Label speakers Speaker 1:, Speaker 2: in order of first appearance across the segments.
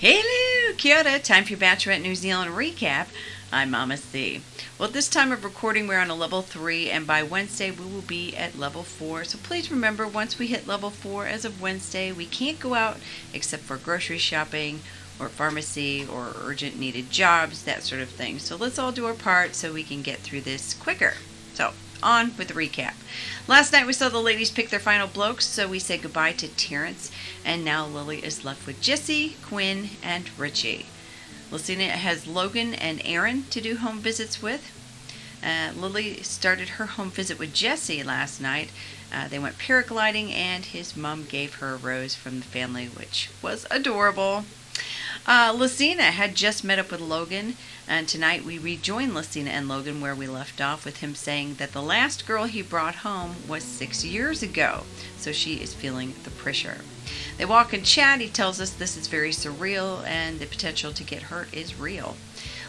Speaker 1: Hello, kia ora. Time for your Bachelorette New Zealand recap. I'm Mama C. Well, at this time of recording, we're on a level 3, and by Wednesday, we will be at level 4. So please remember, once we hit level 4, as of Wednesday, we can't go out except for grocery shopping or pharmacy or urgent needed jobs, that sort of thing. So let's all do our part so we can get through this quicker. So, on with the recap. Last night we saw the ladies pick their final blokes, so we say goodbye to Terrence, and now Lily is left with Jesse, Quinn, and Ritchie. Lucina has Logan and Aaron to do home visits with. Lily started her home visit with Jesse last night. They went paragliding, and his mom gave her a rose from the family, which was adorable. Lucina had just met up with Logan, and tonight we rejoin Lucina and Logan where we left off, with him saying that the last girl he brought home was 6 years ago, so she is feeling the pressure. They walk and chat. He tells us this is very surreal and the potential to get hurt is real.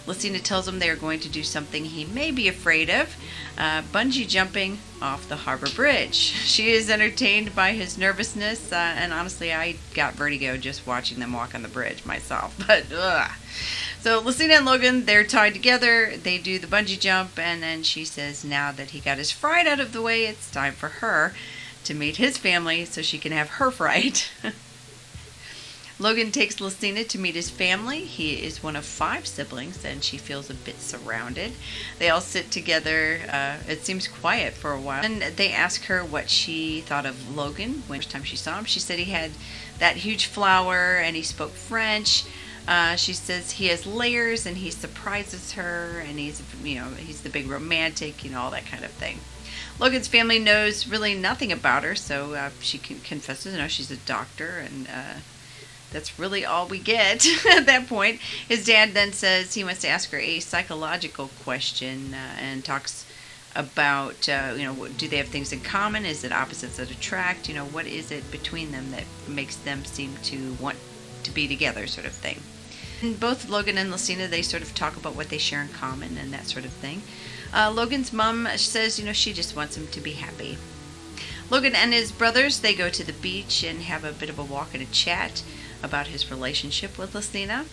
Speaker 1: Lucina tells him they are going to do something he may be afraid of, bungee jumping off the harbor bridge. She is entertained by his nervousness, and honestly, I got vertigo just watching them walk on the bridge myself. But, So Lucina and Logan, they're tied together. They do the bungee jump, and then she says now that he got his fright out of the way, it's time for her to meet his family so she can have her fright. Logan takes Lucina to meet his family. He is one of 5 siblings, and she feels a bit surrounded. They all sit together. It seems quiet for a while. And they ask her what she thought of Logan when the first time she saw him. She said he had that huge flower, and he spoke French. She says he has layers, and he surprises her, and he's the big romantic, all that kind of thing. Logan's family knows really nothing about her, so she confesses, she's a doctor, and that's really all we get at that point. His dad then says he wants to ask her a psychological question, and talks about, do they have things in common? Is it opposites that attract? What is it between them that makes them seem to want to be together, sort of thing. And both Logan and Lucina, they sort of talk about what they share in common and that sort of thing. Logan's mom says, she just wants him to be happy. Logan and his brothers, they go to the beach and have a bit of a walk and a chat about his relationship with Lucina.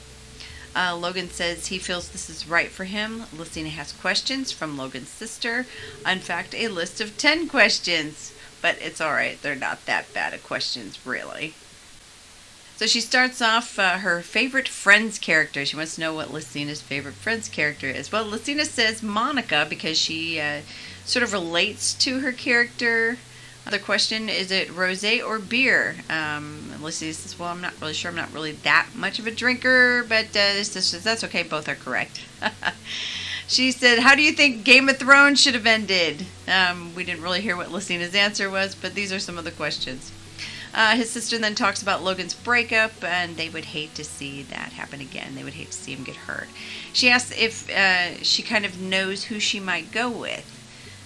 Speaker 1: Logan says he feels this is right for him. Lucina has questions from Logan's sister. In fact, a list of 10 questions. But it's alright, they're not that bad of questions, really. So she starts off her favorite Friends character. She wants to know what Lucina's favorite Friends character is. Well, Lucina says Monica because she sort of relates to her character. The question, is it rosé or beer? Lucina says, well, I'm not really sure. I'm not really that much of a drinker, but that's okay. Both are correct. She said, how do you think Game of Thrones should have ended? We didn't really hear what Lucina's answer was, but these are some of the questions. His sister then talks about Logan's breakup, and they would hate to see that happen again. They would hate to see him get hurt. She asks if she kind of knows who she might go with,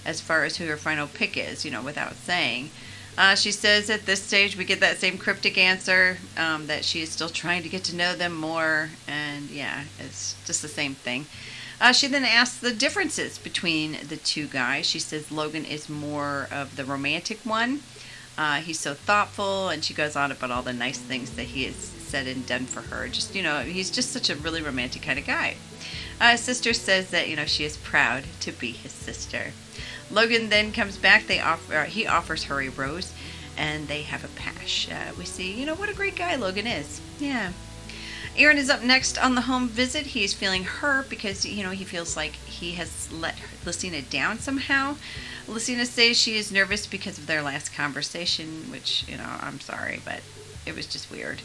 Speaker 1: as far as who her final pick is, without saying. She says at this stage we get that same cryptic answer, that she is still trying to get to know them more, and yeah, it's just the same thing. She then asks the differences between the two guys. She says Logan is more of the romantic one. He's so thoughtful, and she goes on about all the nice things that he has said and done for her. Just, he's just such a really romantic kind of guy. His sister says that, she is proud to be his sister. Logan then comes back. He offers her a rose, and they have a pash. We see, what a great guy Logan is. Yeah. Aaron is up next on the home visit. He's feeling hurt because, he feels like he has let Lucina down somehow. Lucina says she is nervous because of their last conversation, which, I'm sorry, but it was just weird.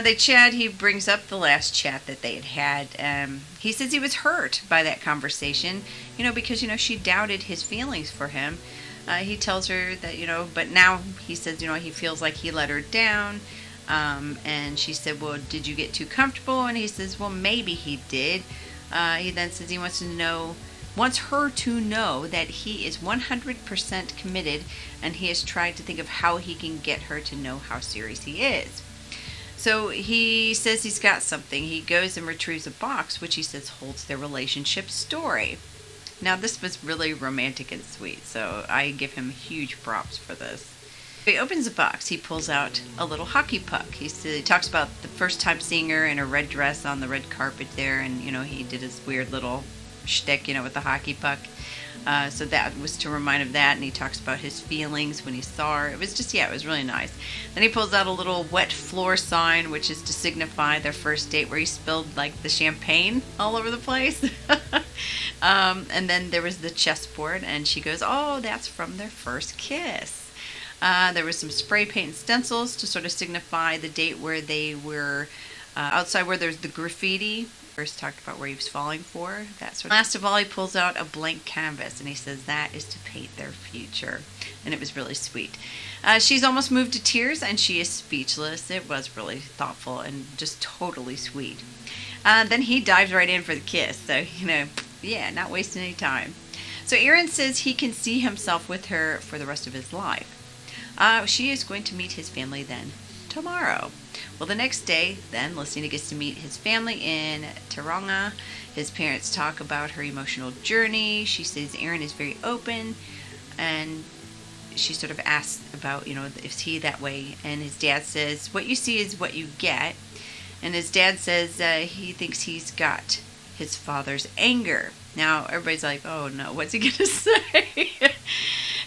Speaker 1: They chat. He brings up the last chat that they had. He says he was hurt by that conversation, because, she doubted his feelings for him. He tells her that, but now he says, he feels like he let her down. And she said, well, did you get too comfortable? And he says, well, maybe he did. He then says he wants her to know that he is 100% committed, and he has tried to think of how he can get her to know how serious he is. So he says he's got something. He goes and retrieves a box, which he says holds their relationship story. Now, this was really romantic and sweet, so I give him huge props for this. He opens a box. He pulls out a little hockey puck. He talks about the first time seeing her in a red dress on the red carpet there, and he did his weird little shtick, with the hockey puck. So that was to remind him of that, and he talks about his feelings when he saw her. It was just, it was really nice. Then he pulls out a little wet floor sign, which is to signify their first date, where he spilled like the champagne all over the place. And then there was the chessboard, and she goes, "Oh, that's from their first kiss." There was some spray paint and stencils to sort of signify the date where they were outside, where there's the graffiti. First talked about where he was falling for, that sort of. Last of all, he pulls out a blank canvas, and he says that is to paint their future. And it was really sweet. She's almost moved to tears, and she is speechless. It was really thoughtful and just totally sweet. Then he dives right in for the kiss. So, not wasting any time. So Aaron says he can see himself with her for the rest of his life. She is going to meet his family then tomorrow. Well, the next day, then, Lucina gets to meet his family in Taronga. His parents talk about her emotional journey. She says Aaron is very open, and she sort of asks about, is he that way? And his dad says, what you see is what you get. And his dad says he thinks he's got his father's anger. Now, everybody's like, oh no, what's he going to say?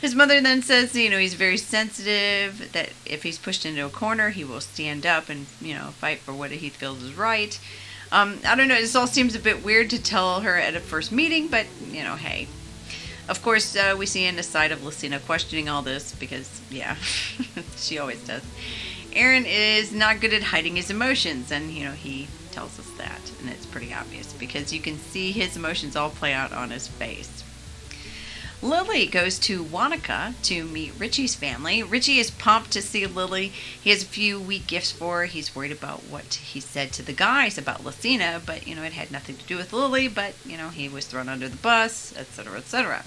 Speaker 1: His mother then says, he's very sensitive, that if he's pushed into a corner, he will stand up and, fight for what he feels is right. I don't know, this all seems a bit weird to tell her at a first meeting, but, hey. Of course, we see in the side of Lucina questioning all this because, she always does. Aaron is not good at hiding his emotions, and, he tells us that, and it's pretty obvious because you can see his emotions all play out on his face. Lily goes to Wanaka to meet Ritchie's family. Ritchie is pumped to see Lily. He has a few weak gifts for her. He's worried about what he said to the guys about Lucina, but, it had nothing to do with Lily, but, he was thrown under the bus, etc., etc.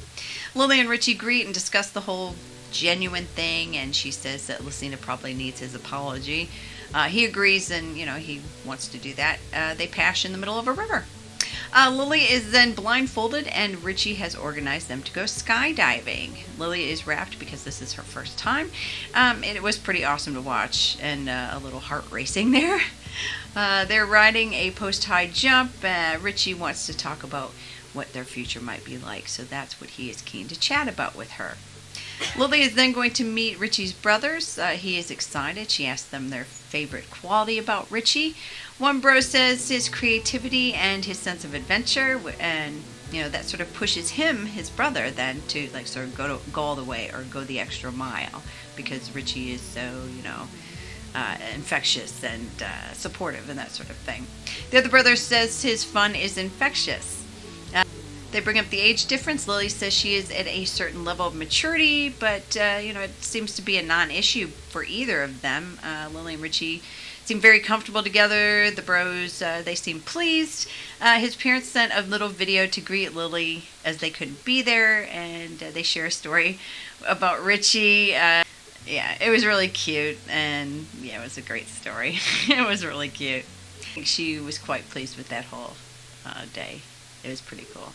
Speaker 1: Lily and Ritchie greet and discuss the whole genuine thing, and she says that Lucina probably needs his apology. He agrees, and, he wants to do that. They pass in the middle of a river. Lily is then blindfolded, and Ritchie has organized them to go skydiving. Lily is wrapped because this is her first time. And it was pretty awesome to watch, and a little heart racing there. They're riding a post-high jump. Ritchie wants to talk about what their future might be like, so that's what he is keen to chat about with her. Lily is then going to meet Ritchie's brothers. He is excited. She asks them their favorite quality about Ritchie. One bro says his creativity and his sense of adventure, and that sort of pushes him, his brother, then to sort of go all the way or go the extra mile, because Ritchie is so infectious and supportive and that sort of thing. The other brother says his fun is infectious. They bring up the age difference. Lily says she is at a certain level of maturity, but it seems to be a non-issue for either of them. Lily and Ritchie seem very comfortable together. The bros, they seem pleased. His parents sent a little video to greet Lily as they couldn't be there, and they share a story about Ritchie. It was really cute, and it was a great story. It was really cute. I think she was quite pleased with that whole day. It was pretty cool.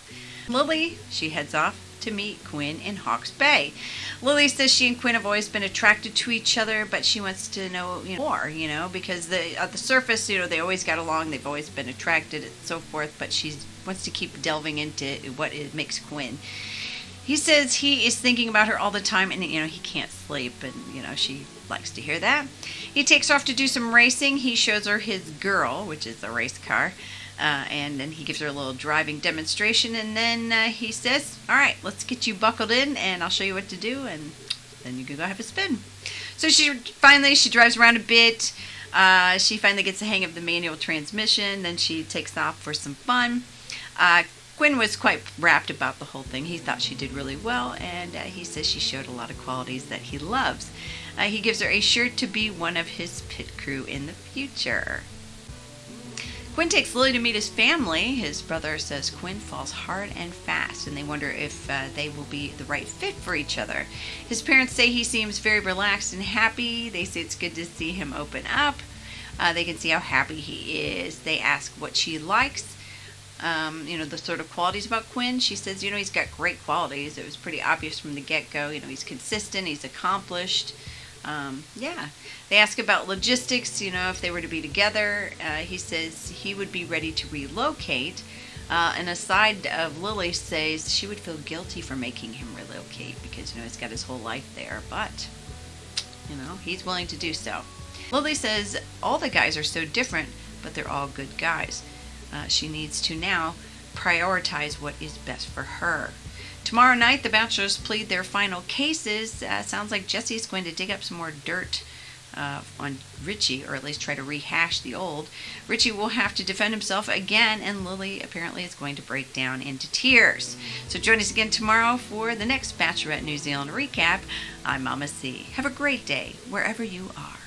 Speaker 1: Lily, she heads off to meet Quinn in Hawke's Bay. Lily says she and Quinn have always been attracted to each other, but she wants to know more, because at the surface, they always got along, they've always been attracted and so forth, but she wants to keep delving into what it makes Quinn. He says he is thinking about her all the time, and he can't sleep, and she likes to hear that. He takes her off to do some racing. He shows her his girl, which is a race car. And then he gives her a little driving demonstration, and then he says, all right, let's get you buckled in, and I'll show you what to do, and then you can go have a spin. So she drives around a bit. She finally gets the hang of the manual transmission. Then she takes off for some fun. Quinn was quite rapt about the whole thing. He thought she did really well, and he says she showed a lot of qualities that he loves. He gives her a shirt to be one of his pit crew in the future. Quinn takes Lily to meet his family. His brother says Quinn falls hard and fast, and they wonder if they will be the right fit for each other. His parents say he seems very relaxed and happy. They say it's good to see him open up. They can see how happy he is. They ask what she likes, the sort of qualities about Quinn. She says, he's got great qualities. It was pretty obvious from the get-go. He's consistent, he's accomplished. Yeah. They ask about logistics, if they were to be together. He says he would be ready to relocate. And aside of Lily says she would feel guilty for making him relocate because, he's got his whole life there. But, he's willing to do so. Lily says all the guys are so different, but they're all good guys. She needs to now prioritize what is best for her. Tomorrow night, the Bachelors plead their final cases. Sounds like Jesse's going to dig up some more dirt on Ritchie, or at least try to rehash the old. Ritchie will have to defend himself again, and Lily apparently is going to break down into tears. So join us again tomorrow for the next Bachelorette New Zealand recap. I'm Mama C. Have a great day wherever you are.